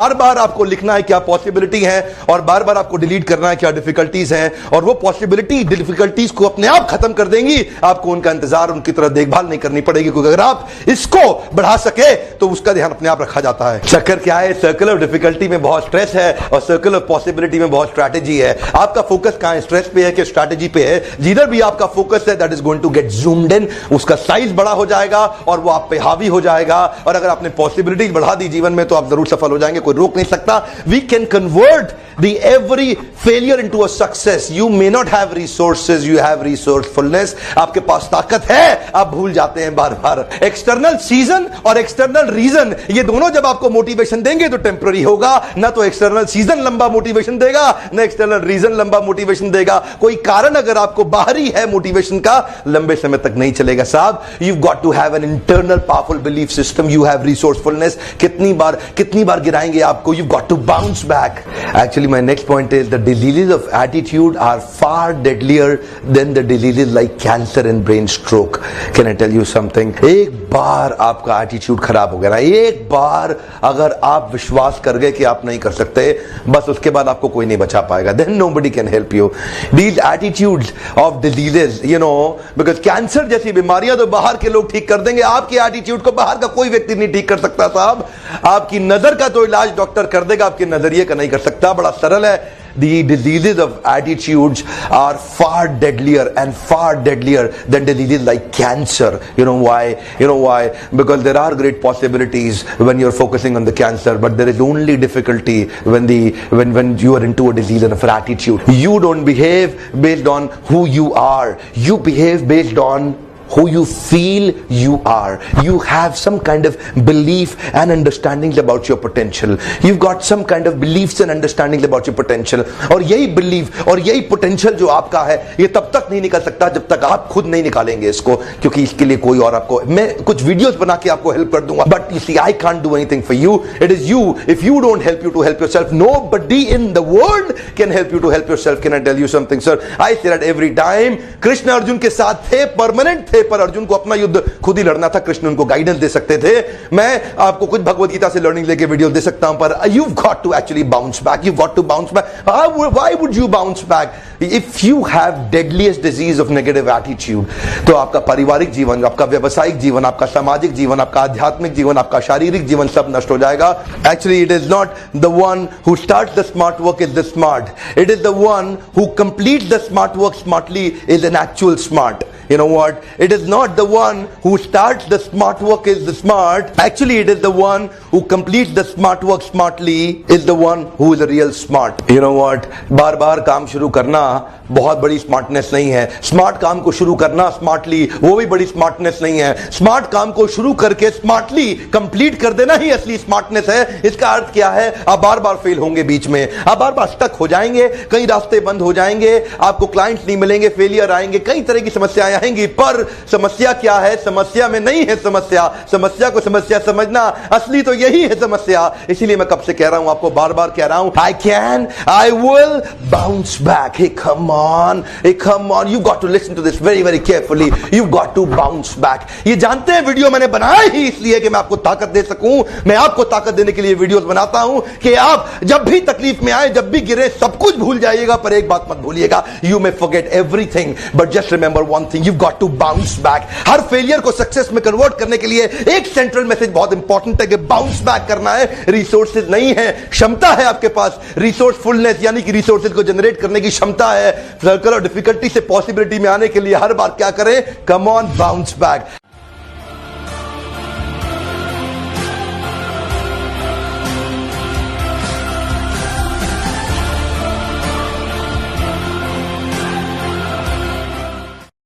बार बार आपको लिखना है क्या पॉसिबिलिटी है और बार बार आपको डिलीट करना है क्या डिफिकल्टीज हैं, और वो पॉसिबिलिटी डिफिकल्टीज को अपने आप खत्म कर देंगी। आपको उनका इंतजार, उनकी तरह देखभाल नहीं करनी पड़ेगी, क्योंकि अगर आप इसको बढ़ा सके तो उसका ध्यान अपने आप रखा जाता है। चक्कर क्या है, सर्कल ऑफ डिफिकल्टी में बहुत स्ट्रेस है और सर्कल ऑफ पॉसिबिलिटी में बहुत स्ट्रैटेजी है। आपका फोकस कहां है, स्ट्रेस पे है कि स्ट्रैटेजी पे है? जिधर भी आपका फोकस है that is going to get zoomed in, उसका साइज बड़ा हो जाएगा और वो आप पे हावी हो जाएगा। और अगर आपने पॉसिबिलिटी बढ़ा दी जीवन में तो आप जरूर सफल हो जाएंगे, कोई रोक नहीं सकता। We can convert the every failure into a success. You may not have resources, you have resourcefulness. आपके पास ताकत है, आप भूल जाते हैं बार बार। एक्सटर्नल सीजन और एक्सटर्नल रीजन, ये दोनों जब आपको मोटिवेशन देंगे तो टेम्पररी होगा। ना तो एक्सटर्नल सीजन लंबा मोटिवेशन देगा, ना एक्सटर्नल रीजन लंबा मोटिवेशन देगा। कोई कारण अगर आपको बाहरी है मोटिवेशन का, लंबे समय तक नहीं चलेगा साहब। You've got to have an internal powerful belief system. You have resourcefulness. कितनी बार गिराएंगे आपको? You've got to bounce back. Actually, my next point is the diseases of attitude are far deadlier than the diseases like cancer and brain stroke. Can I tell you something? एक बार आपका attitude खराब हो गया ना, एक बार अगर आप विश्वास कर गए कि आप नहीं कर सकते, बस उसके बाद आपको कोई नहीं बचा पाएगा। Then nobody can help you. These attitudes of diseases, you know, because cancer जैसी बीमारियां तो बाहर के लोग ठीक कर देंगे, आपके एटीट्यूड को बाहर का कोई व्यक्ति नहीं ठीक कर सकता साहब। आपकी नजर का तो इलाज डॉक्टर कर देगा, आपके नजरिए का नहीं कर सकता। बड़ा सरल है। The diseases of attitudes are far deadlier and far deadlier than diseases like cancer. You know why? Because there are great possibilities when you're focusing on the cancer, but there is only difficulty when you are into a disease of attitude. You don't behave based on who you are. You behave based on who you feel you are. You have some kind of belief and understandings about your potential. You've got some kind of beliefs and understandings about your potential. और यही belief और यही potential जो आपका है, ये तब तक नहीं निकल सकता जब तक आप खुद नहीं निकालेंगे इसको, क्योंकि इसके लिए कोई और आपको, मैं कुछ वीडियोस बना के आपको हेल्प कर दूंगा, but you see I can't do anything for you. It is you. If you don't help you to help yourself, nobody in the world can help you to help yourself. Can I tell you something, sir? I say that every time. Krishna Arjun के साथ थे, permanent थे, पर अर्जुन को अपना युद्ध खुद ही लड़ना था। कृष्ण उनको गाइडेंस दे सकते थे। मैं आपको कुछ भगवत गीता से लर्निंग लेके वीडियो दे सकता हूं, पर you've got to actually bounce back. You've got to bounce back. Why would you bounce back? If you have deadliest disease of negative attitude, तो आपका पारिवारिक जीवन, आपका व्यवसायिक जीवन, आपका सामाजिक जीवन, आपका आध्यात्मिक जीवन, आपका शारीरिक जीवन सब नष्ट हो जाएगा। Actually, it is not the one who starts the smart work is the smart. It is the one who completes the smart work smartly is an actual smart. You know what? It is not the one who starts the smart work is the smart. Actually, it is the one who completes the smart work smartly is the one who is a real smart. You know what? बार बार काम शुरू करना बहुत बड़ी smartness नहीं है। Smart काम को शुरू करना स्मार्टली, वो भी बड़ी स्मार्टनेस नहीं है। स्मार्ट काम को शुरू करके स्मार्टली कंप्लीट कर देना ही असली स्मार्टनेस है। इसका अर्थ क्या है? आप बार बार फेल होंगे, बीच में आप बार बार स्टक हो जाएंगे, कई रास्ते बंद हो जाएंगे, आपको क्लाइंट्स नहीं मिलेंगे, फेलियर आएंगे, कई तरह की समस्याएं आएंगी। पर समस्या क्या है? समस्या में नहीं है समस्या। समस्या को समस्या समझना, असली तो यही है समस्या। इसीलिए मैं कब से कह रहा हूं, आपको बार बार कह रहा हूं, I will bounce back. Hey, come on. You've got to listen to this very, very carefully. You've got to bounce back. ये जानते हैं वीडियो मैंने बनाया ही इसलिए कि मैं आपको ताकत दे सकूं। मैं आपको ताकत देने के लिए वीडियोस बनाता हूं कि आप जब भी तकलीफ में आए, जब भी गिरे, सब कुछ भूल जाइएगा, पर एक बात मत भूलिएगा, you may forget everything, but just remember one thing, you've got to bounce back. Her failure को सक्सेस में कन्वर्ट करने के लिए एक सेंट्रल मैसेज बहुत इंपॉर्टेंट है कि बाउंस बैक करना है। रिसोर्सेज नहीं है, क्षमता है आपके पास। रिसोर्सफुलनेस यानी कि रिसोर्सेज को जनरेट करने की क्षमता है। सर्कल और डिफिकल्टी से पॉसिबिलिटी में आने के लिए हर बार क्या करें? Come on, bounce back.